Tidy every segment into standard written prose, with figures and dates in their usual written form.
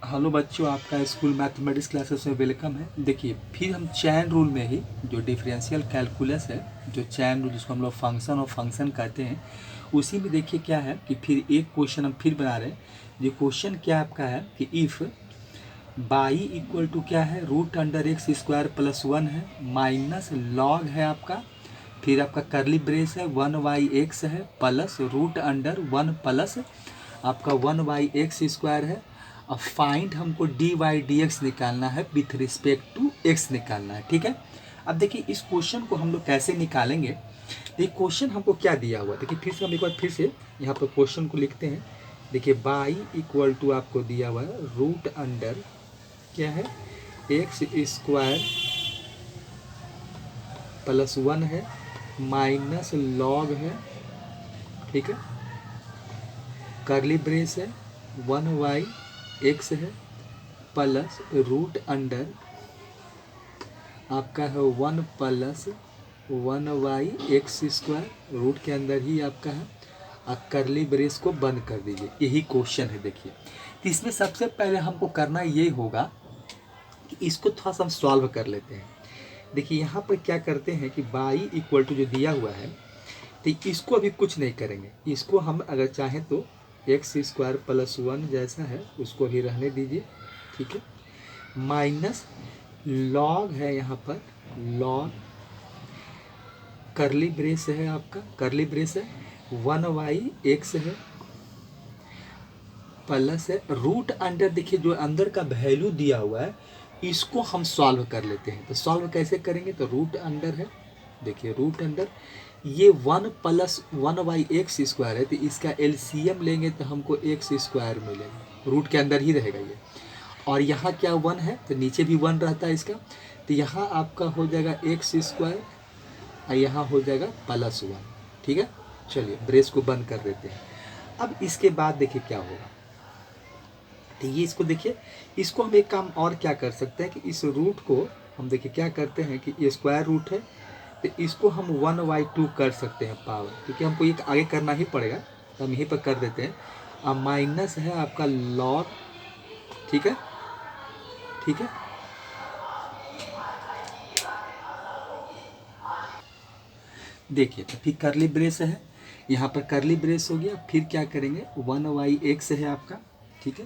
Hello बच्चों, आपका school mathematics classes में वेलकम है। देखिए, फिर हम चैन रूल में ही जो डिफरेंशियल कैलकुलस है, जो चैन रूल जिसको हम लोग फंक्शन और फंक्शन कहते हैं, उसी में देखिए क्या है कि फिर एक क्वेश्चन हम फिर बना रहे हैं। ये क्वेश्चन क्या आपका है कि इफ़ बाई इक्वल टू क्या है, root under x square plus 1 है, माइनस लॉग है आपका, फिर आपका करली ब्रेस है 1/x है, प्लस रूट अंडर 1 प्लस आपका 1/x स्क्वायर है। अब फाइंड हमको dy/dx निकालना है विथ रिस्पेक्ट टू x निकालना है, ठीक है। अब देखिए इस क्वेश्चन को हम लोग कैसे निकालेंगे। ये क्वेश्चन हमको क्या दिया हुआ है, देखिए फिर से हम एक बार फिर से यहाँ पर क्वेश्चन को लिखते हैं। देखिए बाई इक्वल टू आपको दिया हुआ है रूट अंडर क्या है एक्स स्क्वायर प्लस 1 है, माइनस लॉग है, ठीक है, करली ब्रेस है 1/x है, प्लस रूट अंडर आपका है 1 प्लस 1/x स्क्वायर, रूट के अंदर ही आपका है। आप करली ब्रेस को बंद कर दीजिए, यही क्वेश्चन है। देखिए तो इसमें सबसे पहले हमको करना ये होगा कि इसको थोड़ा सा हम सॉल्व कर लेते हैं। देखिए यहाँ पर क्या करते हैं कि बाई इक्वल टू जो दिया हुआ है, तो इसको अभी कुछ नहीं करेंगे। इसको हम अगर चाहें तो एक्स स्क्वायर प्लस 1 जैसा है उसको अभी रहने दीजिए, ठीक है। माइनस लॉग है यहाँ पर, लॉग करली ब्रेस है आपका, करली ब्रेस है 1/x है, प्लस है रूट अंडर। देखिए जो अंदर का वैल्यू दिया हुआ है इसको हम सॉल्व कर लेते हैं। तो सॉल्व कैसे करेंगे, तो रूट अंडर है, देखिए रूट अंडर ये 1 प्लस 1/x स्क्वायर है, तो इसका एलसीएम लेंगे तो हमको एक्स स्क्वायर मिलेगा, रूट के अंदर ही रहेगा ये। और यहाँ क्या 1 है तो नीचे भी 1 रहता है इसका, तो यहाँ आपका हो जाएगा एक्स स्क्वायर और यहाँ हो जाएगा प्लस 1, ठीक है। चलिए ब्रेस को बंद कर देते हैं। अब इसके बाद देखिए क्या होगा, तो ये इसको देखिए, इसको हम एक काम और क्या कर सकते हैं कि इस रूट को हम देखिए क्या करते हैं कि ये स्क्वायर रूट है, तो इसको हम 1/2 कर सकते हैं पावर, क्योंकि हमको ये आगे करना ही पड़ेगा, तो हम यहीं पर कर देते हैं। अब माइनस है आपका लॉग, ठीक है, ठीक है। देखिए तो फिर करली ब्रेस है, यहाँ पर करली ब्रेस हो गया, फिर क्या करेंगे 1/x है आपका, ठीक है,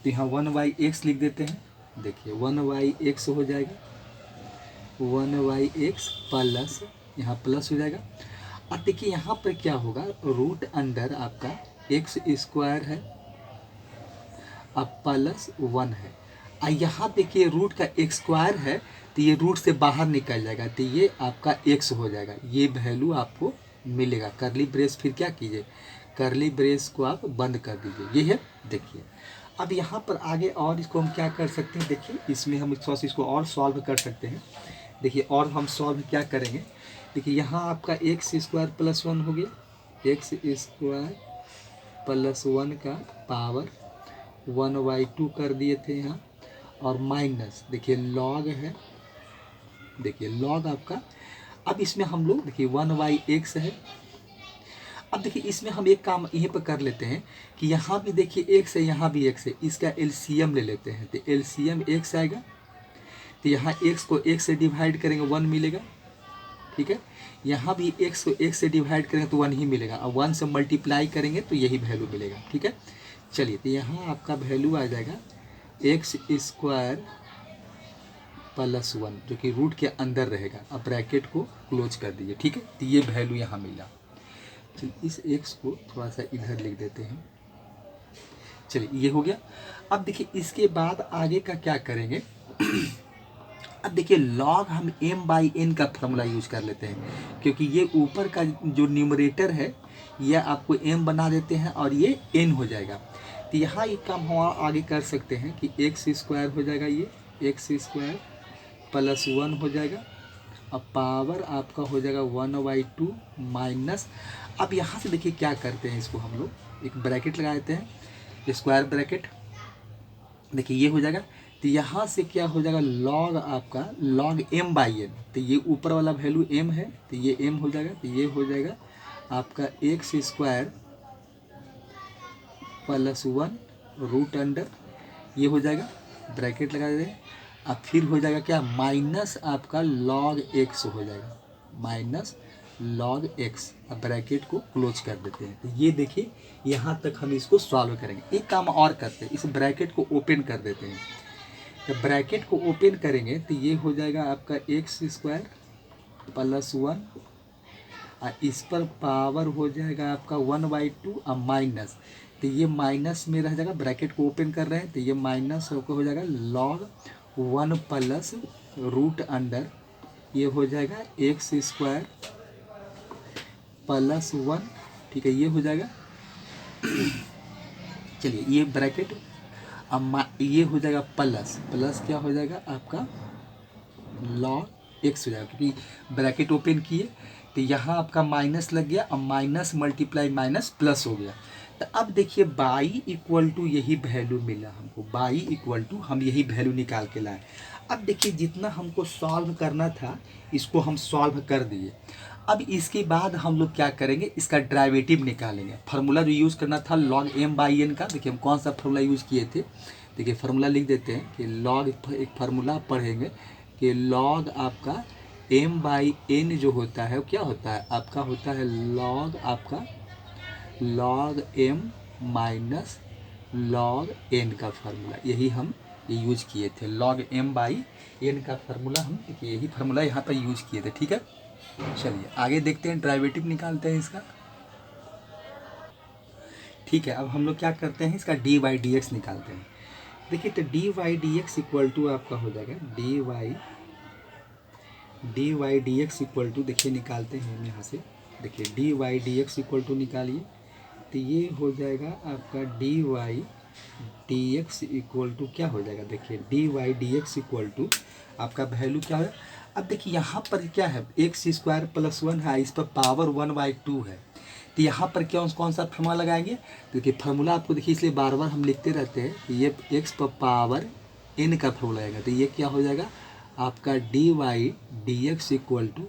तो यहाँ 1/x लिख देते हैं। देखिए 1/x हो जाएगा 1/x प्लस यहाँ प्लस हो जाएगा। और देखिए यहाँ पर क्या होगा, रूट अंडर आपका एक्स स्क्वायर है अब प्लस 1 है, और यहाँ देखिए रूट का एक्स स्क्वायर है, तो ये रूट से बाहर निकल जाएगा, तो ये आपका एक्स हो जाएगा, ये वैल्यू आपको मिलेगा। करली ब्रेस फिर क्या कीजिए, करली ब्रेस को आप बंद कर दीजिए, ये है। देखिए अब यहाँ पर आगे और इसको हम क्या कर सकते हैं, देखिए इसमें हम इसको और सॉल्व कर सकते हैं। देखिए और हम सॉल्व क्या करेंगे, देखिए यहाँ आपका एक्स स्क्वायर प्लस 1 हो गया, एक्स स्क्वायर प्लस 1 का पावर 1/2 कर दिए थे यहाँ, और माइनस देखिए लॉग है, देखिए लॉग आपका। अब इसमें हम लोग देखिए 1/x है। अब देखिए इसमें हम एक काम यहीं पर कर लेते हैं कि यहाँ भी देखिए x है, यहाँ भी x है, इसका एलसीएम ले लेते हैं, तो एलसीएम x आएगा, तो यहाँ x को x से डिवाइड करेंगे 1 मिलेगा, ठीक है। यहाँ भी x को x से डिवाइड करेंगे तो 1 ही मिलेगा, और 1 से मल्टीप्लाई करेंगे तो यही वैल्यू मिलेगा, ठीक है। चलिए तो यहाँ आपका वैल्यू आ जाएगा एक्स स्क्वायर प्लस 1, जो कि रूट के अंदर रहेगा। अब ब्रैकेट को क्लोज कर दीजिए, ठीक है, तो ये वैल्यू यहाँ मिला। चलिए इस एक्स को थोड़ा सा इधर लिख देते हैं। चलिए ये हो गया। अब देखिए इसके बाद आगे का क्या करेंगे अब देखिए लॉग हम m/n का फॉर्मूला यूज कर लेते हैं, क्योंकि ये ऊपर का जो न्यूमरेटर है यह आपको m बना देते हैं और ये n हो जाएगा। तो यहाँ एक काम हम आगे कर सकते हैं कि एक्स स्क्वायर हो जाएगा, ये एक्स स्क्वायर प्लस 1 हो जाएगा, अब पावर आपका हो जाएगा 1/2 माइनस। अब यहाँ से देखिए क्या करते हैं, इसको हम लोग एक ब्रैकेट लगा देते हैं, स्क्वायर ब्रैकेट, देखिए ये हो जाएगा। तो यहाँ से क्या हो जाएगा, लॉग आपका लॉग m/n, तो ये ऊपर वाला वैल्यू m है, तो ये m हो जाएगा, तो ये हो जाएगा आपका x square plus 1 root under ये हो जाएगा, ब्रैकेट लगा देंगे। अब फिर हो जाएगा क्या, माइनस आपका log x हो जाएगा, माइनस log x। अब ब्रैकेट को क्लोज कर देते हैं। तो ये देखिए यहाँ तक हम इसको सॉल्व करेंगे। एक काम और करते हैं, इस ब्रैकेट को ओपन कर देते हैं। तो ब्रैकेट को ओपन करेंगे तो ये हो जाएगा आपका x² प्लस 1, और इस पर पावर हो जाएगा आपका 1/2 और माइनस। तो ये माइनस में रह जाएगा, ब्रैकेट को ओपन कर रहे हैं तो ये माइनस हो जाएगा log 1 प्लस रूट अंडर, ये हो जाएगा x² प्लस 1। ठीक है, ये हो जाएगा। चलिए ये ब्रैकेट, अब ये हो जाएगा प्लस, प्लस क्या हो जाएगा आपका log x हो जाएगा, क्योंकि ब्रैकेट ओपन किए तो यहाँ आपका माइनस लग गया, अब माइनस मल्टीप्लाई माइनस प्लस हो गया। तो अब देखिए बाई इक्वल टू यही वैल्यू मिला हमको, बाई इक्वल टू हम यही वैल्यू निकाल के लाए। अब देखिए जितना हमको सॉल्व करना था इसको हम सॉल्व कर दिए। अब इसके बाद हम लोग क्या करेंगे, इसका डेरिवेटिव निकालेंगे। फार्मूला जो यूज़ करना था log m/n का, देखिए हम कौन सा फार्मूला यूज़ किए थे। देखिए फार्मूला लिख देते हैं कि log, एक फार्मूला पढ़ेंगे कि log आपका m/n जो होता है वो क्या होता है आपका, होता है log आपका log m minus log n का फार्मूला, यही हम ये यूज किए थे। log m/n का फार्मूला हम यही फार्मूला यहाँ पर यूज किए थे। ठीक है, चलिए आगे देखते हैं, डेरिवेटिव निकालते हैं इसका। ठीक है, अब हम लोग क्या करते हैं, इसका dy/dx निकालते हैं। देखिए तो dy/dx इक्वल टू आपका हो जाएगा dy/dx इक्वल टू, देखिए निकालते हैं हम यहाँ से। देखिए dy/dx इक्वल टू निकालिए तो ये हो जाएगा आपका dy/dx इक्वल टू क्या हो जाएगा, देखिए dy/dx इक्वल टू आपका वैल्यू क्या है। अब देखिए यहाँ पर क्या है, x² प्लस 1 है, इस पर पावर 1/2 है। तो यहाँ पर क्या कौन सा फार्मूला लगाएंगे, तो देखिए फार्मूला आपको देखिए इसलिए बार बार हम लिखते रहते हैं कि ये x पर पावर n का फार्मूला आएगा। तो ये क्या हो जाएगा आपका dy/dx equal to,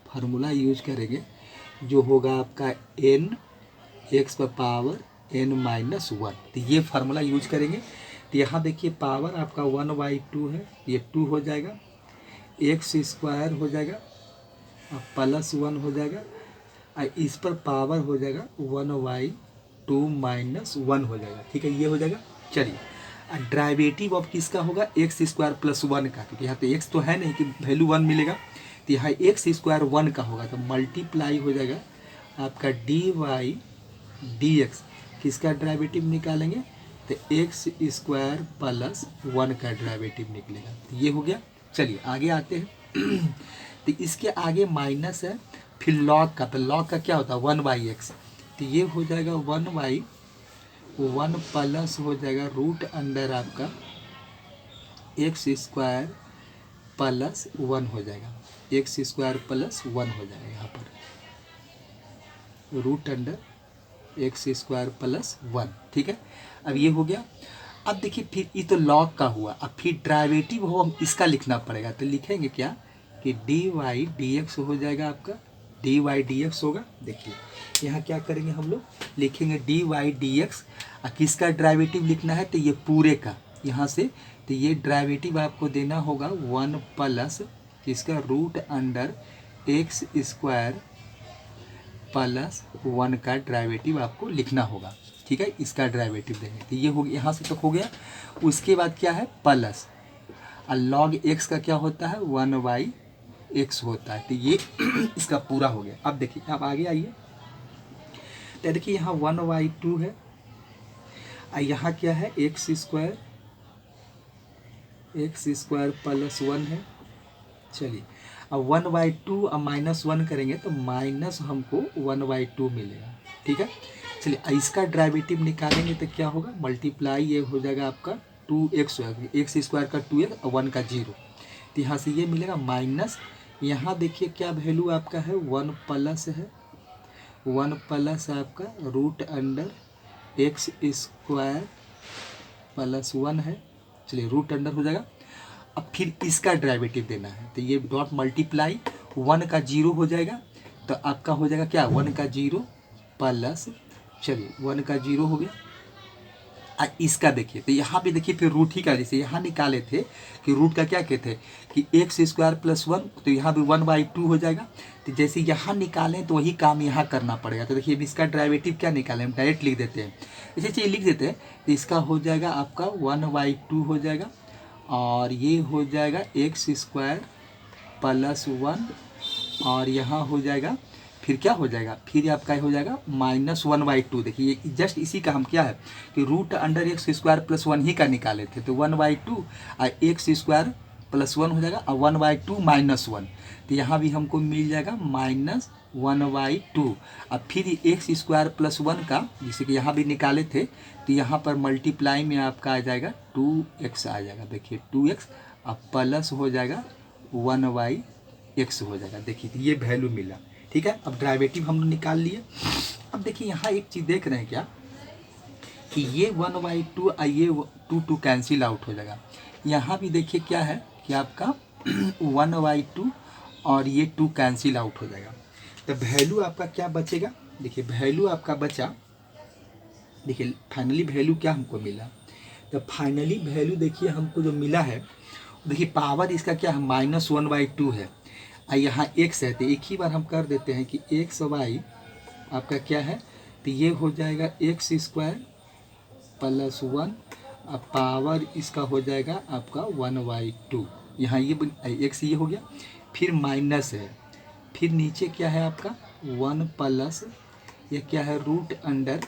formula use करेंगे जो होगा आपका n x पर पावर n-1। तो ये फार्मूला यूज करेंगे। तो यहाँ देखिए पावर आपका 1/2 है, ये 2 हो जाएगा, x² हो जाएगा और प्लस 1 हो जाएगा, और इस पर पावर हो जाएगा 1/2 माइनस 1 हो जाएगा। ठीक है, ये हो जाएगा। चलिए डेरिवेटिव ऑफ किसका होगा, x² प्लस 1 का, क्योंकि यहाँ तो x तो है नहीं कि वैल्यू 1 मिलेगा, तो यहाँ x² 1 का होगा, तो मल्टीप्लाई हो जाएगा आपका dy/dx। किसका डेरिवेटिव निकालेंगे, तो x² प्लस 1 का डेरिवेटिव निकलेगा। तो ये हो गया। चलिए आगे आते हैं। तो इसके आगे माइनस है, फिर log का, तो log का क्या होता है 1/x। तो ये हो जाएगा 1/1 प्लस हो जाएगा रूट अंडर आपका x² प्लस 1 हो जाएगा, x² प्लस 1 हो जाएगा यहाँ पर, रूट अंडर x² प्लस 1। ठीक है, अब ये हो गया। अब देखिए फिर ये तो log का हुआ, अब फिर डेरिवेटिव हो हम इसका लिखना पड़ेगा। तो लिखेंगे क्या कि dy/dx हो जाएगा आपका, dy/dx होगा। देखिए यहाँ क्या करेंगे हम लोग, लिखेंगे dy/dx, और किसका डेरिवेटिव लिखना है, तो ये पूरे का यहाँ से, तो ये डेरिवेटिव आपको देना होगा 1 प्लस किसका, रूट अंडर x² प्लस 1 का डेरिवेटिव आपको लिखना होगा। ठीक है, इसका डेरिवेटिव देंगे। तो ये हो गया, यहाँ से तक हो गया। उसके बाद क्या है प्लस, और log x का क्या होता है 1/x होता है। तो ये इसका पूरा हो गया। अब देखिए आप आगे आइए, तो देखिए यहाँ 1/2 है, और यहाँ क्या है x² प्लस 1 है। चलिए अब 1/2 और -1 करेंगे तो माइनस हमको 1/2 मिलेगा। ठीक है, चलिए इसका डेरिवेटिव निकालेंगे तो क्या होगा, मल्टीप्लाई ये हो जाएगा आपका 2x, x² का 2x और 1 का 0। तो यहाँ से ये मिलेगा माइनस, यहाँ देखिए क्या वैल्यू आपका है 1 प्लस है, 1 प्लस आपका रूट अंडर x² प्लस 1 है। चलिए रूट अंडर हो जाएगा। अब फिर इसका डेरिवेटिव देना है, तो ये डॉट मल्टीप्लाई 1 का 0 हो जाएगा, तो आपका हो जाएगा क्या 1 का 0 प्लस, चलिए 1 का 0 हो गया, इसका देखिए, तो यहाँ भी देखिए फिर रूट ही का, जैसे यहाँ निकाले थे कि रूट का क्या कहते हैं कि एक्स स्क्वायर प्लस वन, तो यहाँ भी 1/2 हो जाएगा। तो जैसे यहाँ निकालें तो वही काम यहाँ करना पड़ेगा। तो देखिए अब इसका डेरिवेटिव क्या निकालें, हम डायरेक्ट लिख देते हैं, इसे चीज़ लिख देते हैं। तो इसका हो जाएगा आपका 1/2 हो जाएगा, और ये हो जाएगा एक्स स्क्वायर प्लस वन, और यहाँ हो जाएगा फिर क्या हो जाएगा, फिर आपका हो जाएगा -1/2। देखिए जस्ट इसी का हम क्या है कि root under x square plus one ही का निकाले थे, तो 1/2 और एक्स स्क्वायर प्लस वन हो जाएगा, और 1/2 -1, तो यहाँ भी हमको मिल जाएगा -1/2। अब फिर एक्स स्क्वायर प्लस वन का जैसे कि यहाँ भी निकाले थे, तो यहाँ पर मल्टीप्लाई में आपका आ जाएगा 2x आ जाएगा। देखिए 2x अब प्लस हो जाएगा 1/x हो जाएगा। देखिए तो ये वैल्यू मिला, ठीक है। अब डेरिवेटिव हम निकाल लिए। अब देखिए यहाँ एक चीज़ देख रहे हैं क्या कि ये 1/2 और ये 2 कैंसिल आउट हो जाएगा। यहाँ भी देखिए क्या है कि आपका 1/2 और ये 2 कैंसिल आउट हो जाएगा। तो वैल्यू आपका क्या बचेगा, देखिए वैल्यू आपका बचा, देखिए फाइनली वैल्यू क्या हमको मिला। तो फाइनली वैल्यू देखिए हमको जो मिला है, देखिए पावर इसका क्या है -1/2 है, और यहाँ x है, तो एक ही बार हम कर देते हैं कि एक्स वाई आपका क्या है, तो ये हो जाएगा एक्स स्क्वायर प्लस वन, अब पावर इसका हो जाएगा आपका 1/2। यहाँ ये एक्स ये हो गया, फिर माइनस है, फिर नीचे क्या है आपका 1 प्लस ये क्या है root under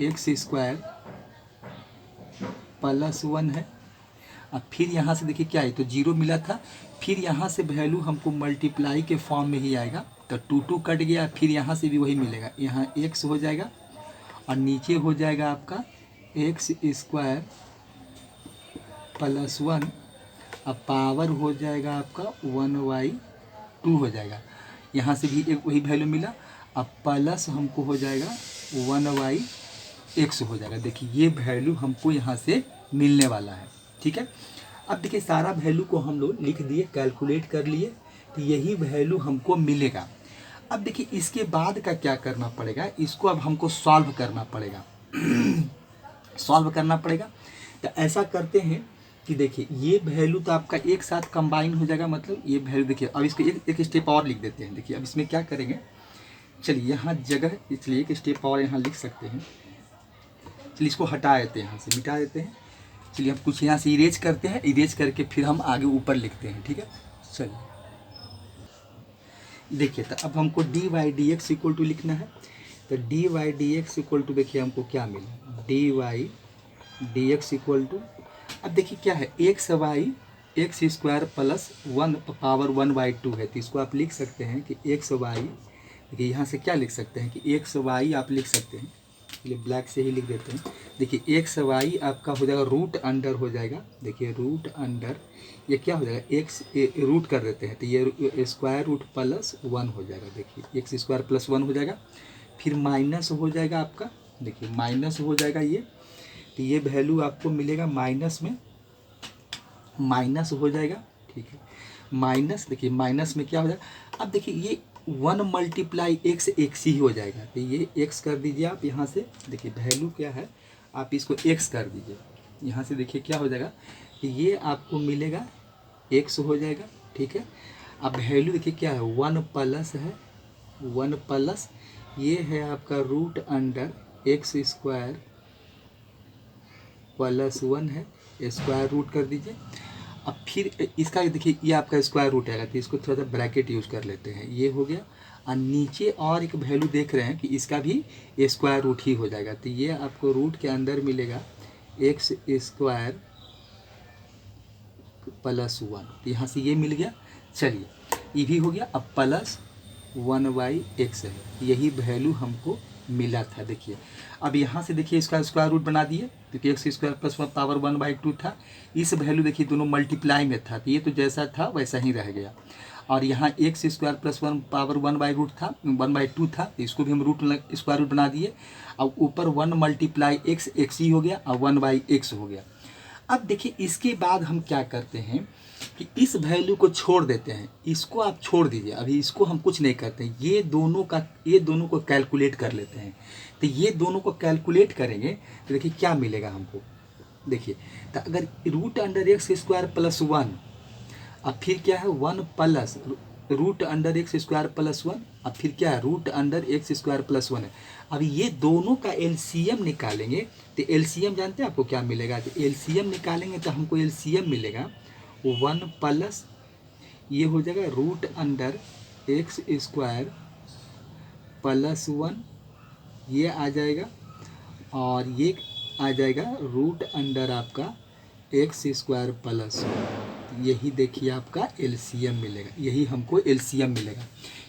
x square plus one है। अब फिर यहाँ से देखिए क्या है, तो 0 मिला था, फिर यहाँ से वैल्यू हमको मल्टीप्लाई के फॉर्म में ही आएगा, तो 2 कट गया, फिर यहाँ से भी वही मिलेगा, यहाँ x हो जाएगा और नीचे हो जाएगा आपका एक्स स्क्वायर प्लस वन, अब पावर हो जाएगा आपका 1/2 हो जाएगा। यहाँ से भी एक वही वैल्यू मिला, अब प्लस हमको हो जाएगा 1/x हो जाएगा। देखिए ये वैल्यू हमको यहाँ से मिलने वाला है, ठीक है। अब देखिए सारा वैल्यू को हम लोग लिख दिए, कैलकुलेट कर लिए, तो यही वैल्यू हमको मिलेगा। अब देखिए इसके बाद का क्या करना पड़ेगा, इसको अब हमको सॉल्व करना पड़ेगा सॉल्व करना पड़ेगा। तो ऐसा करते हैं कि देखिए ये वैल्यू तो आपका एक साथ कंबाइन हो जाएगा, मतलब ये वैल्यू देखिए। अब इसको एक स्टेप और लिख देते हैं। देखिए अब इसमें क्या करेंगे, चलिए यहाँ जगह, इसलिए एक स्टेप और यहाँ लिख सकते हैं। चलिए इसको हटा देते हैं, यहाँ से मिटा देते हैं। चलिए हम कुछ यहाँ से इरेज करते हैं, इरेज करके फिर हम आगे ऊपर लिखते हैं, ठीक है। चलिए देखिए तो अब हमको dy/dx इक्वल टू लिखना है। तो dy/dx इक्वल टू देखिए हमको क्या मिला, dy/dx इक्वल टू, अब देखिए क्या है x y x square plus one power 1/2 है, तो इसको आप लिख सकते हैं कि एक्स वाई, देखिए यहाँ से क्या लिख सकते हैं कि एक्स वाई आप लिख सकते हैं, ये ब्लैक से ही लिख देते हैं। देखिए एक्स वाई आपका हो जाएगा रूट अंडर हो जाएगा, देखिए रूट अंडर ये क्या हो जाएगा एक्स रूट कर देते हैं, तो ये स्क्वायर रूट प्लस वन हो जाएगा। देखिए एक्स स्क्वायर प्लस वन हो जाएगा, फिर माइनस हो जाएगा आपका, देखिए माइनस हो जाएगा ये, तो ये वैल्यू आपको मिलेगा माइनस में, माइनस हो जाएगा, ठीक है। माइनस देखिए माइनस में क्या हो जाएगा, अब देखिए ये 1 × x ही हो जाएगा, तो ये x कर दीजिए आप यहाँ से। देखिए वैल्यू क्या है, आप इसको x कर दीजिए यहाँ से। देखिए क्या हो जाएगा कि ये आपको मिलेगा x हो जाएगा, ठीक है। अब वैल्यू देखिए क्या है 1 प्लस है, 1 प्लस ये है आपका root under x square plus one है, स्क्वायर रूट कर दीजिए। अब फिर इसका देखिए ये आपका स्क्वायर रूट आएगा, तो इसको थोड़ा सा ब्रैकेट यूज़ कर लेते हैं, ये हो गया। और नीचे और एक वैल्यू देख रहे हैं कि इसका भी स्क्वायर रूट ही हो जाएगा, तो ये आपको रूट के अंदर मिलेगा एक्स स्क्वायर प्लस वन, तो यहाँ से ये मिल गया। चलिए ये भी हो गया। अब प्लस 1/x है, यही वैल्यू हमको मिला था। देखिए अब यहाँ से देखिए इसका स्क्वायर रूट बना दिए, क्योंकि x square plus one power 1/2 था। इस वैल्यू देखिए दोनों मल्टीप्लाई में था, तो ये तो जैसा था वैसा ही रह गया। और यहाँ x square plus one power 1/2 था, 1/2 था, तो इसको भी हम रूट स्क्वायर रूट बना दिए। अब ऊपर 1 × x ही हो गया और 1/x हो गया। अब देखिए इसके बाद हम क्या करते हैं कि इस वैल्यू को छोड़ देते हैं, इसको आप छोड़ दीजिए, अभी इसको हम कुछ नहीं करते हैं, ये दोनों को कैलकुलेट कर लेते हैं। तो ये दोनों को कैलकुलेट करेंगे तो देखिए क्या मिलेगा हमको। देखिए तो अगर root under x square plus one, अब फिर क्या है one plus root under x square plus one, अब फिर क्या है root under x square plus one है। अब ये दोनों का एलसीएम निकालेंगे तो एलसीएम जानते हैं आपको क्या मिलेगा, तो एलसीएम निकालेंगे तो हमको एलसीएम मिलेगा वन प्लस ये हो जाएगा root under x square plus one, ये आ जाएगा और ये आ जाएगा रूट अंडर आपका एक्स स्क्वायर प्लस वन। यही देखिए आपका एलसीएम मिलेगा, यही हमको एलसीएम मिलेगा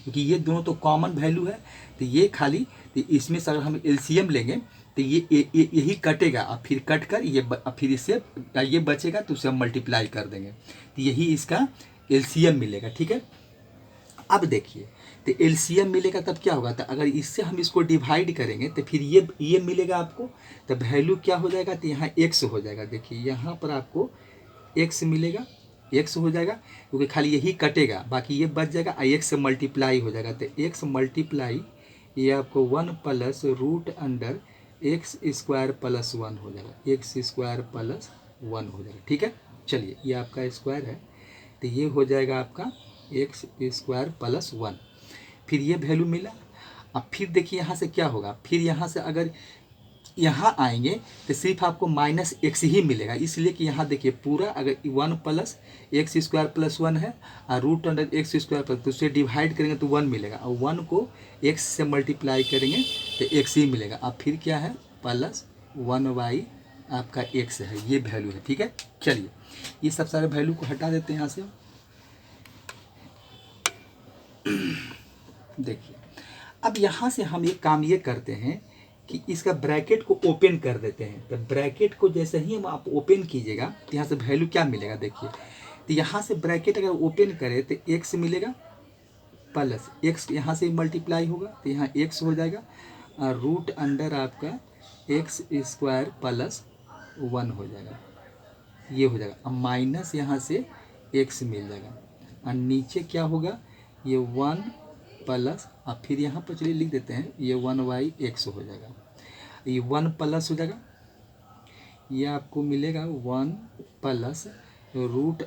क्योंकि ये दोनों तो कॉमन वैल्यू है। तो ये खाली तो इसमें से अगर हम एलसीएम लेंगे तो यही कटेगा और फिर कट कर फिर इससे ये बचेगा तो उसे हम मल्टीप्लाई कर देंगे, तो यही इसका एलसीएम मिलेगा। ठीक है, अब देखिए तो एलसीएम मिलेगा तब क्या होगा, तो अगर इससे हम इसको डिवाइड करेंगे तो फिर ये मिलेगा आपको, तो वैल्यू क्या हो जाएगा, तो यहाँ एक्स हो जाएगा। देखिए यहाँ पर आपको एक्स मिलेगा, एक्स हो जाएगा क्योंकि खाली यही कटेगा, बाकी ये बच जाएगा, एक्स से मल्टीप्लाई हो जाएगा, तो एक्स मल्टीप्लाई ये आपको one plus root under x square plus one हो जाएगा, एक्स स्क्वायर प्लस वन हो जाएगा। ठीक है, चलिए ये आपका स्क्वायर है तो ये हो जाएगा आपका एक्स स्क्वायर प्लस वन, फिर ये वैल्यू मिला। अब फिर देखिए यहाँ से क्या होगा, फिर यहाँ से अगर यहाँ आएंगे तो सिर्फ आपको माइनस एक्स ही मिलेगा, इसलिए कि यहाँ देखिए पूरा अगर one plus x square plus one है और root under x square plus, तो उससे डिवाइड करेंगे तो वन मिलेगा और वन को एक्स से मल्टीप्लाई करेंगे तो एक्स ही मिलेगा। अब फिर क्या है प्लस वन बाई आपका एक्स है, ये वैल्यू है। ठीक है, चलिए ये सब सारे वैल्यू को हटा देते हैं यहाँ से। देखिए अब यहाँ से हम एक काम ये करते हैं कि इसका ब्रैकेट को ओपन कर देते हैं, तो ब्रैकेट को जैसे ही हम आप ओपन कीजिएगा तो यहाँ से वैल्यू क्या मिलेगा, देखिए तो यहाँ से ब्रैकेट अगर ओपन करें तो एक्स मिलेगा प्लस एक्स यहाँ से मल्टीप्लाई होगा तो यहाँ एक्स हो जाएगा और रूट अंडर आपका एक्स स्क्वायर प्लस वन हो जाएगा, ये हो जाएगा। अब माइनस यहाँ से एक्स मिल जाएगा और नीचे क्या होगा ये वन प्लस, अब फिर यहाँ पर चलिए लिख देते हैं ये वन बाई एक्स हो जाएगा, ये वन प्लस हो जाएगा, ये आपको मिलेगा वन प्लस रूट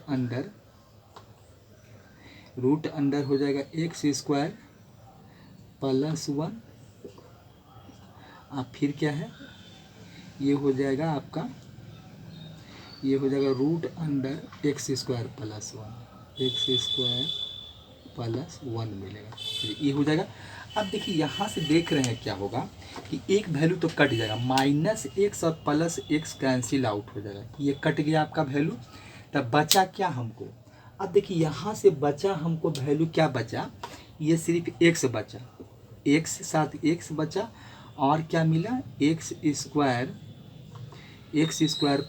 अंडर हो जाएगा एक्स स्क्वायर प्लस वन, अब फिर क्या है ये हो जाएगा आपका ये हो जाएगा root under x square plus one, x square plus one मिलेगा, ये हो जाएगा। अब देखिए यहाँ से देख रहे हैं क्या होगा कि एक वैल्यू तो कट जाएगा, माइनस एक्स और प्लस एक्स कैंसिल आउट हो जाएगा, ये कट गया आपका वैल्यू। तब बचा क्या हमको, अब देखिए यहाँ से बचा हमको वैल्यू क्या बचा, ये सिर्फ एक्स बचा, एक्स साथ एक्स बचा और क्या मिला एक्स स्क्वायर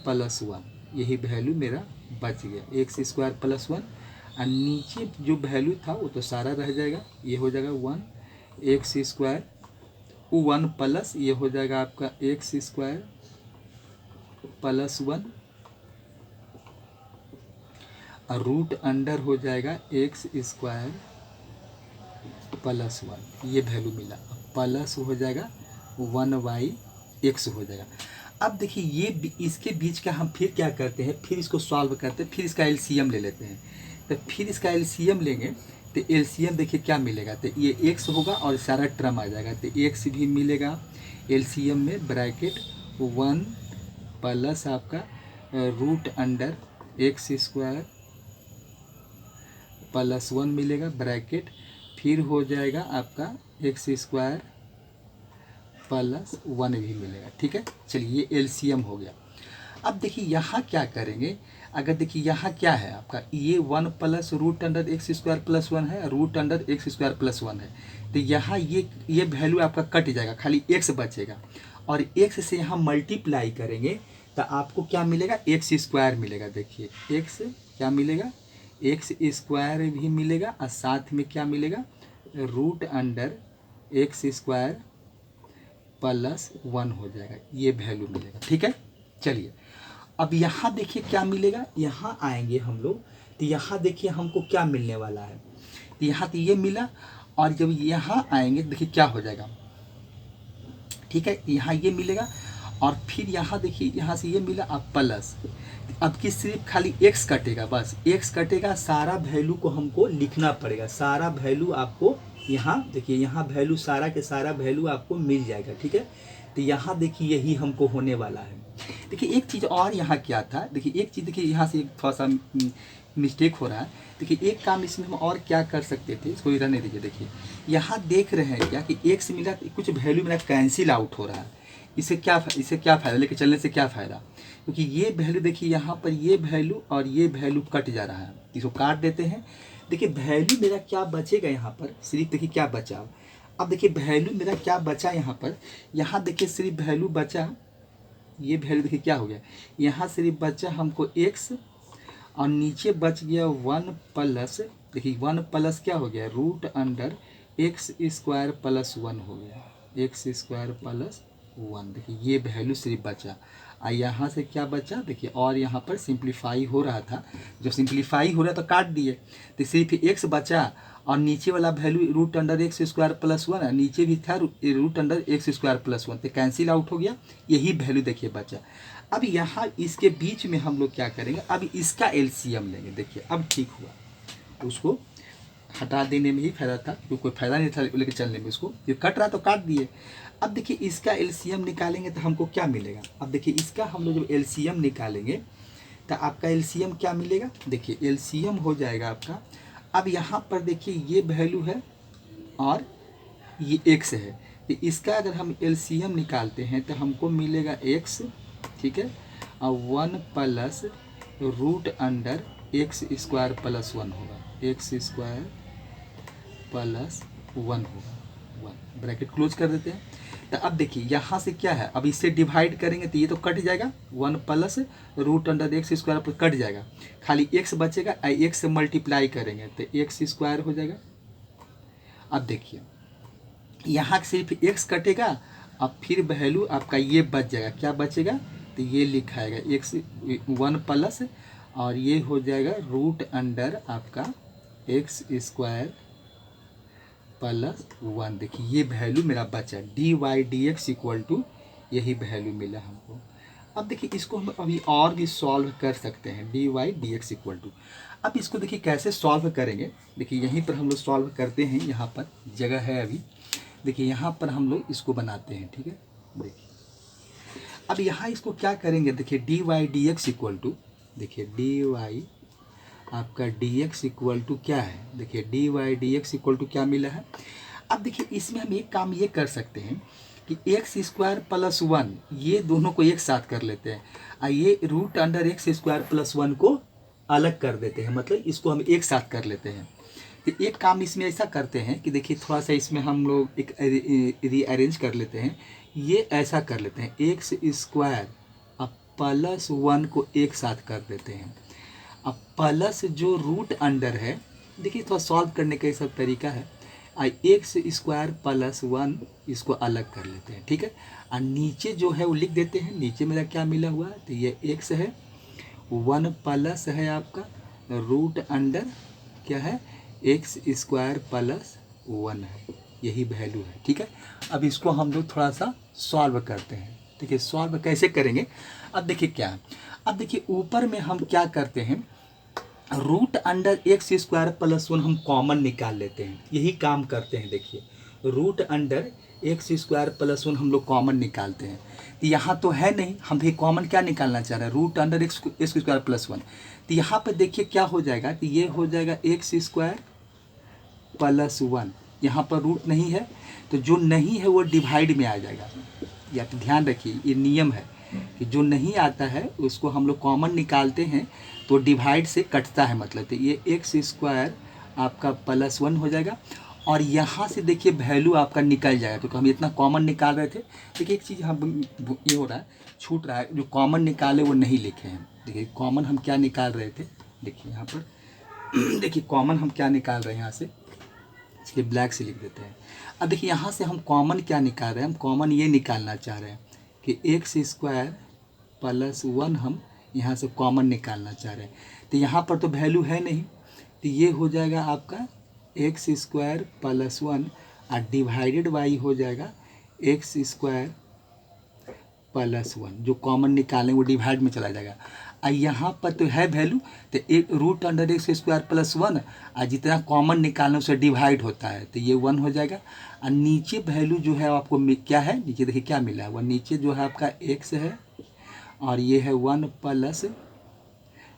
प्लस वन, यही वैल्यू मेरा बच गया एक्स स्क्वायर प्लस वन, और नीचे जो वैल्यू था वो तो सारा रह जाएगा, ये हो जाएगा one x square one plus ये हो जाएगा आपका एक्स स्क्वायर प्लस वन और रूट अंडर हो जाएगा एक्स स्क्वायर प्लस वन, ये वैल्यू मिला, प्लस हो जाएगा वन बाई एक्स हो जाएगा। अब देखिए ये इसके बीच का हम फिर क्या करते हैं, फिर इसको सॉल्व करते हैं, फिर इसका एलसीएम ले लेते हैं, तो फिर इसका एलसीएम लेंगे तो एलसीएम देखिए क्या मिलेगा, तो ये एक्स होगा और सारा टर्म आ जाएगा, तो एक्स भी मिलेगा एलसीएम में ब्रैकेट वन प्लस आपका root under x square plus one मिलेगा ब्रैकेट, फिर हो जाएगा आपका एक्स स्क्वायर प्लस वन भी मिलेगा। ठीक है, चलिए ये एलसीएम हो गया। अब देखिए यहाँ क्या करेंगे, अगर देखिए यहाँ क्या है आपका ये one plus root under x square plus one है, root under x square plus one है, तो यहाँ ये वैल्यू आपका कट जाएगा, खाली एक्स बचेगा और एक्स से यहाँ मल्टीप्लाई करेंगे तो आपको क्या मिलेगा एक्स स्क्वायर मिलेगा। देखिए एक्स क्या मिलेगा एक्स स्क्वायर भी मिलेगा और साथ में क्या मिलेगा root under x square plus one हो जाएगा, ये वैल्यू मिलेगा। ठीक है, चलिए अब यहाँ देखिए क्या मिलेगा, यहाँ आएंगे हम लोग तो यहाँ देखिए हमको क्या मिलने वाला है, तो यहाँ तो ये मिला, और जब यहाँ आएंगे देखिए क्या हो जाएगा, ठीक है, यहाँ ये मिलेगा, और फिर यहाँ देखिए यहाँ से ये मिला, अब प्लस, अब की सिर्फ खाली x कटेगा, बस x कटेगा, सारा वैल्यू को हमको लिखना पड़ेगा, सारा वैल्यू आपको यहाँ देखिए, यहाँ वैल्यू सारा के सारा वैल्यू आपको मिल जाएगा, ठीक है। तो यहाँ देखिए यही हमको होने वाला है। देखिए एक चीज़ और यहाँ क्या था, देखिए एक चीज़, देखिए यहाँ से थोड़ा सा मिस्टेक हो रहा है। देखिए एक काम इसमें हम और क्या कर सकते थे, इसको रहने दीजिए। देखिए यहाँ देख रहे हैं क्या कि x मिला, कुछ वैल्यू मेरा कैंसिल आउट हो रहा है, इससे क्या फ़ायदा, लेके चलने से क्या फ़ायदा, क्योंकि ये वैल्यू देखिए यहाँ पर ये वैल्यू और ये वैल्यू कट जा रहा है, इसको काट देते हैं। देखिए वैल्यू मेरा क्या बचेगा यहाँ पर, सिर्फ देखिए क्या बचा, अब देखिए वैल्यू मेरा क्या बचा यहाँ पर, यहाँ देखिए सिर्फ वैल्यू बचा, ये वैल्यू देखिए क्या हो गया, यहाँ सिर्फ बचा हमको x, और नीचे बच गया 1 प्लस, देखिए 1 प्लस क्या हो गया, root under x square plus 1 हो गया, x स्क्वायर प्लस 1, देखिए ये वैल्यू सिर्फ बचा। यहाँ से क्या बचा देखिए, और यहाँ पर सिंप्लीफाई हो रहा था, जब सिंप्लीफाई हो रहा तो काट दिए, तो सिर्फ x बचा, और नीचे वाला value root under x square plus 1 है, नीचे भी था root under x square plus 1, तो कैंसिल आउट हो गया, यही वैल्यू देखिए बचा। अब यहाँ इसके बीच में हम लोग क्या करेंगे, अब इसका एलसीएम लेंगे, देखिए अब ठीक हुआ, उसको हटा देने में ही फायदा था, क्योंकि कोई फायदा नहीं था लेके चलने में, उसको जो कट रहा तो काट दिए। अब देखिए इसका एलसीएम निकालेंगे तो हमको क्या मिलेगा, अब देखिए इसका हम लोग जब एलसीएम निकालेंगे तो आपका एलसीएम क्या मिलेगा, देखिए एलसीएम हो जाएगा आपका, अब यहाँ पर देखिए ये वैल्यू है और ये x है, तो इसका अगर हम एलसीएम निकालते हैं तो हमको मिलेगा x, ठीक है, और 1 plus root under x square plus 1 होगा, एक्स स्क्वायर प्लस 1 होगा, 1 ब्रैकेट क्लोज कर देते हैं। तो अब देखिए यहाँ से क्या है, अब इससे डिवाइड करेंगे तो ये तो कट जाएगा, 1 plus root under x square पर कट जाएगा, खाली x बचेगा, x से मल्टीप्लाई करेंगे तो एक्स स्क्वायर हो जाएगा। अब देखिए यहाँ सिर्फ x कटेगा, अब फिर वैल्यू आपका ये बच जाएगा, क्या बचेगा, तो ये लिखाएगा x 1 प्लस, और ये हो जाएगा रूट अंडर आपका एक्स स्क्वायर प्लस 1, देखिए ये वैल्यू मेरा बचा, dy/dx इक्वल टू यही वैल्यू मिला हमको। अब देखिए इसको हम अभी और भी सॉल्व कर सकते हैं, dy/dx इक्वल टू, अब इसको देखिए कैसे सॉल्व करेंगे, देखिए यहीं पर हम लोग सॉल्व करते हैं, यहाँ पर जगह है अभी, देखिए यहाँ पर हम लोग इसको बनाते हैं, ठीक है। देखिए अब यहाँ इसको क्या करेंगे, देखिए dy/dx इक्वल टू, देखिए dy आपका dx इक्वल टू क्या है, देखिए dy/dx इक्वल टू क्या मिला है। अब देखिए इसमें हम एक काम ये कर सकते हैं कि एक्स स्क्वायर प्लस 1 ये दोनों को एक साथ कर लेते हैं, और ये root under x square plus 1 को अलग कर देते हैं, मतलब इसको हम एक साथ कर लेते हैं। तो एक काम इसमें ऐसा करते हैं कि देखिए थोड़ा सा इसमें हम लोग एक रीअरेंज कर लेते हैं, ये ऐसा कर लेते हैं, एक्स स्क्वायर अब प्लस 1 को एक साथ कर देते हैं, अब प्लस जो रूट अंडर है, देखिए थोड़ा सॉल्व करने का ये सब तरीका है, एक्स स्क्वायर प्लस 1 इसको अलग कर लेते हैं, ठीक है, और नीचे जो है वो लिख देते हैं, नीचे मेरा क्या मिला हुआ है, तो ये x है, 1 प्लस है आपका रूट अंडर क्या है एक्स स्क्वायर प्लस 1 है, यही वैल्यू है, ठीक है। अब इसको हम लोग थोड़ा सा सॉल्व करते हैं, देखिए सॉल्व कैसे करेंगे। अब देखिए क्या है, अब देखिए ऊपर में हम क्या करते हैं, root under x square plus 1 हम कॉमन निकाल लेते हैं, यही काम करते हैं। देखिए root under x square plus 1 हम लोग कॉमन निकालते हैं, तो यहाँ तो है नहीं, हम भी कॉमन क्या निकालना चाह रहे हैं, root under x square plus 1, तो यहाँ पर देखिए क्या हो जाएगा, तो ये हो जाएगा एक्स स्क्वायर प्लस 1, यहाँ पर रूट नहीं है तो जो नहीं है वो डिवाइड में आ जाएगा, या तो ध्यान रखिए ये नियम है कि जो नहीं आता है उसको हम लोग कॉमन निकालते हैं तो डिवाइड से कटता है, मतलब तो ये एक्स स्क्वायर आपका प्लस 1 हो जाएगा, और यहाँ से देखिए वैल्यू आपका निकल जाएगा, क्योंकि हम इतना कॉमन निकाल रहे थे। देखिए एक चीज़ हम ये हो रहा है, छूट रहा है, जो कॉमन निकाले वो नहीं लिखे हैं। देखिए कॉमन हम क्या निकाल रहे थे, देखिए यहाँ पर देखिए कॉमन हम क्या निकाल रहे हैं, यहाँ से इसलिए ब्लैक से लिख देते हैं। अब देखिए यहाँ से हम कॉमन क्या निकाल रहे हैं, हम कॉमन ये निकालना चाह रहे हैं कि एक्स स्क्वायर प्लस 1 हम यहाँ से कॉमन निकालना चाह रहे हैं, तो यहाँ पर तो वैल्यू है नहीं, तो ये हो जाएगा आपका एक्स स्क्वायर प्लस वन और डिवाइडेड बाई हो जाएगा एक्स स्क्वायर प्लस वन, जो कॉमन निकालें वो डिवाइड में चला जाएगा। और यहाँ पर तो है वैल्यू, तो एक root under x square plus one और जितना कॉमन निकालना उसे डिवाइड होता है, तो ये वन हो जाएगा। और नीचे वैल्यू जो है आपको क्या है, नीचे देखिए क्या मिला है, वह नीचे जो है आपका एक्स है और ये है one plus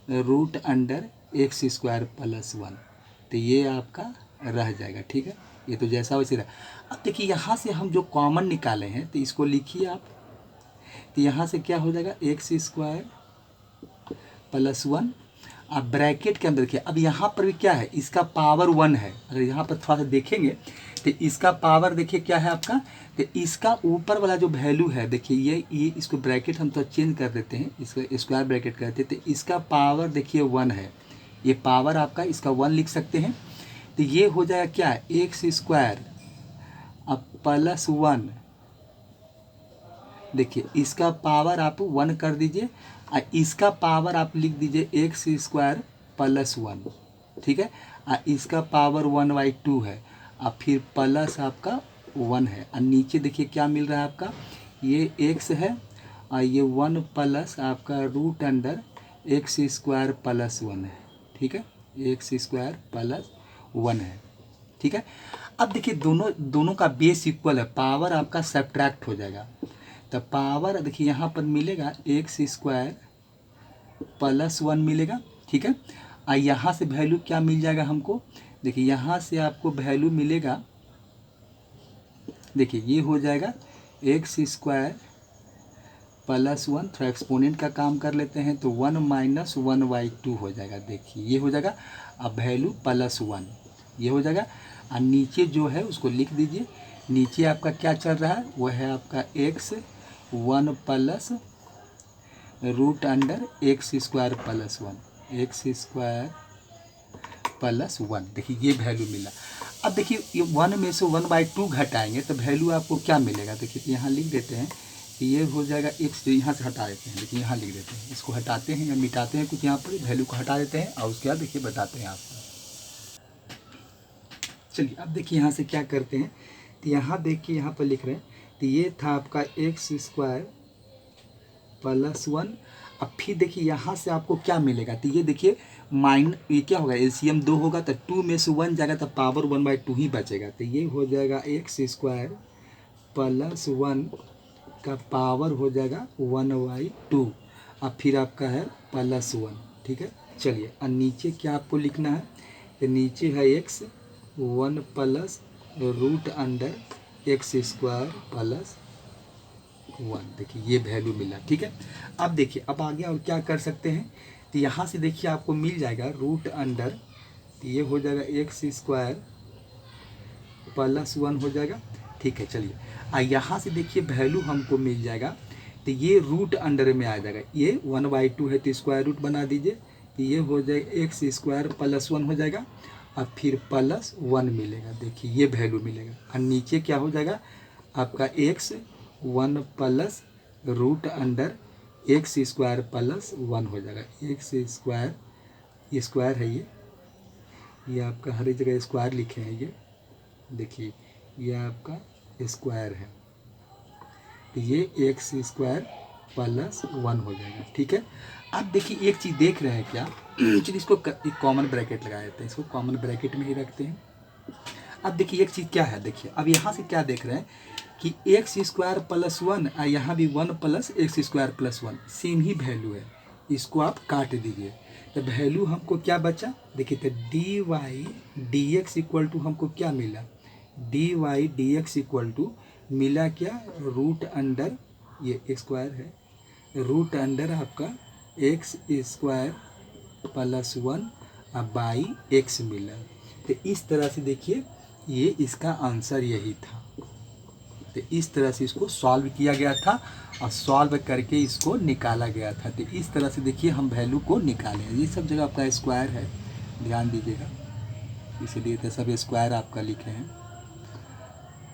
root under x square plus one, तो ये आपका रह जाएगा। ठीक है, ये तो जैसा वैसे रहा। अब देखिए यहाँ से हम जो कॉमन निकाले हैं तो इसको लिखिए आप, तो यहाँ से क्या हो जाएगा एक्स स्क्वायर प्लस वन। अब ब्रैकेट के अंदर देखिए, अब यहाँ पर भी क्या है, इसका पावर वन है। अगर यहाँ पर थोड़ा सा देखेंगे तो इसका पावर देखिए क्या है आपका, तो इसका ऊपर वाला जो वैल्यू है देखिए ये इसको ब्रैकेट हम तो चेंज कर देते हैं, इसका स्क्वायर ब्रैकेट करते हैं, तो इसका पावर देखिए वन है, ये पावर आपका इसका वन लिख सकते हैं। तो ये हो जाएगा क्या, एक्स स्क्वायर अब प्लस वन, देखिए इसका पावर आप वन कर दीजिए और इसका पावर आप लिख दीजिए एक्स स्क्वायर प्लस वन। ठीक है, और इसका पावर वन बाई टू है और फिर प्लस आपका वन है, और नीचे देखिए क्या मिल रहा है आपका, ये एक्स है और ये वन प्लस आपका root under x square plus one है। ठीक है, एक्स स्क्वायर प्लस वन है। ठीक है, अब देखिए दोनों का बेस इक्वल है, पावर आपका सब्ट्रैक्ट हो जाएगा, तो पावर देखिए यहाँ पर मिलेगा एक्स स्क्वायर प्लस वन मिलेगा। ठीक है, और यहाँ से वैल्यू क्या मिल जाएगा हमको, देखिए यहाँ से आपको वैल्यू मिलेगा, देखिए ये हो जाएगा एक्स स्क्वायर प्लस वन, थोड़ा एक्सपोनेंट का काम कर लेते हैं, तो one minus one by two हो जाएगा। देखिए ये हो जाएगा, अब वैल्यू प्लस वन ये हो जाएगा, और नीचे जो है उसको लिख दीजिए, नीचे आपका क्या चल रहा है, वो है आपका x one plus root under x square plus one, x square plus one. देखिए ये वैल्यू मिला। अब देखिए ये वन में से वन बाई टू घटाएंगे तो वैल्यू आपको क्या मिलेगा, देखिए यहाँ लिख देते हैं, ये हो जाएगा एक्स, यहाँ से हटा देते हैं, देखिए यहाँ लिख देते हैं, इसको हटाते हैं या मिटाते हैं कुछ, यहाँ पर वैल्यू को हटा देते हैं और उसके बाद देखिए बताते हैं आपको। चलिए अब देखिए यहाँ से क्या करते हैं, तो यहाँ देखिए यहाँ पर लिख रहे हैं, तो ये था आपका एक्स स्क्वायर प्लस वन। अब फिर देखिए यहाँ से आपको क्या मिलेगा, तो ये देखिए ये क्या होगा, एलसीएम दो होगा तो टू में से वन जाएगा तो पावर वन बाई टू ही बचेगा, तो ये हो जाएगा एक्स स्क्वायर प्लस वन का पावर हो जाएगा वन बाई टू, अब फिर आपका है प्लस वन। ठीक है, चलिए और नीचे क्या आपको लिखना है, तो नीचे है x one plus root under x square plus one. देखिए ये वैल्यू मिला। ठीक है, अब देखिए अब आगे और क्या कर सकते हैं, तो यहाँ से देखिए आपको मिल जाएगा रूट अंडर, तो ये हो जाएगा एक्स स्क्वायर प्लस वन हो जाएगा। ठीक है, चलिए यहाँ से देखिए वैल्यू हमको मिल जाएगा, तो ये रूट अंडर में आ जाएगा, ये वन बाई टू है तो स्क्वायर रूट बना दीजिए, तो ये हो जाएगा एक्स स्क्वायर प्लस वन हो जाएगा और फिर प्लस वन मिलेगा। देखिए ये वैल्यू मिलेगा, और नीचे क्या हो जाएगा आपका x one plus root under x square plus one हो जाएगा। एक्स स्क्वायर, ये स्क्वायर है, ये आपका हर एक जगह स्क्वायर लिखे हैं, ये देखिए ये आपका स्क्वायर है, तो ये एक्स स्क्वायर प्लस वन हो जाएगा। ठीक है, अब देखिए एक चीज़ देख रहे हैं क्या, चलिए इसको एक कॉमन ब्रैकेट लगा देते हैं, इसको कॉमन ब्रैकेट में ही रखते हैं। अब देखिए एक चीज़ क्या है, देखिए अब यहाँ से क्या देख रहे हैं कि एक्स स्क्वायर प्लस वन और यहाँ भी one plus x square plus one same ही वैल्यू है, इसको आप काट दीजिए, तो वैल्यू हमको क्या बचा, देखिए तो d y d x equal to हमको क्या मिला, d y d x equal to मिला क्या, रूट अंडर, ये स्क्वायर है, रूट अंडर आपका x square plus one by x मिला। तो इस तरह से देखिए ये इसका आंसर यही था, तो इस तरह से इसको सॉल्व किया गया था और सॉल्व करके इसको निकाला गया था। तो इस तरह से देखिए हम वैल्यू को निकालें, ये सब जगह आपका स्क्वायर है, ध्यान दीजिएगा, इसलिए तो सब स्क्वायर आपका लिखे हैं,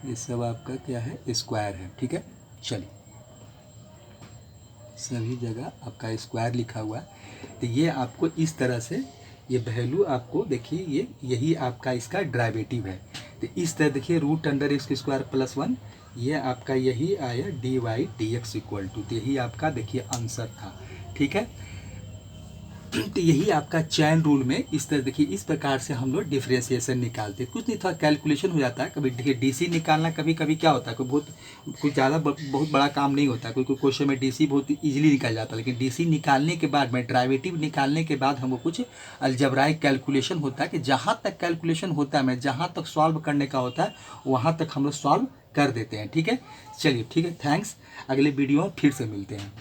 ये सब आपका क्या है स्क्वायर है। ठीक है, चलिए सभी जगह आपका स्क्वायर लिखा हुआ है। तो ये आपको इस तरह से ये वैल्यू आपको देखिए ये यही आपका इसका डेरिवेटिव है। तो इस तरह देखिए root under x square plus 1 ये आपका यही आया d y d x equal to. तो यही आपका देखिए आंसर था। ठीक है, तो यही आपका चैन रूल में इस तरह देखिए इस प्रकार से हम लोग डिफ्रेंशिएशन निकालते हैं। कुछ नहीं था, कैलकुलेशन हो जाता है। कभी देखिए डीसी निकालना कभी कभी क्या होता है, कोई ज़्यादा बहुत बड़ा काम नहीं होता है। कोई क्वेश्चन में डीसी बहुत इजीली निकल जाता है, लेकिन डीसी निकालने के बाद में डेरिवेटिव निकालने के बाद हमको कुछ अलजेब्राइक कैलकुलेशन होता है कि जहाँ तक कैलकुलेशन होता है मैं जहाँ तक सॉल्व करने का होता है वहाँ तक हम लोग सॉल्व कर देते हैं। ठीक है, चलिए ठीक है, थैंक्स। अगले वीडियो में फिर से मिलते हैं।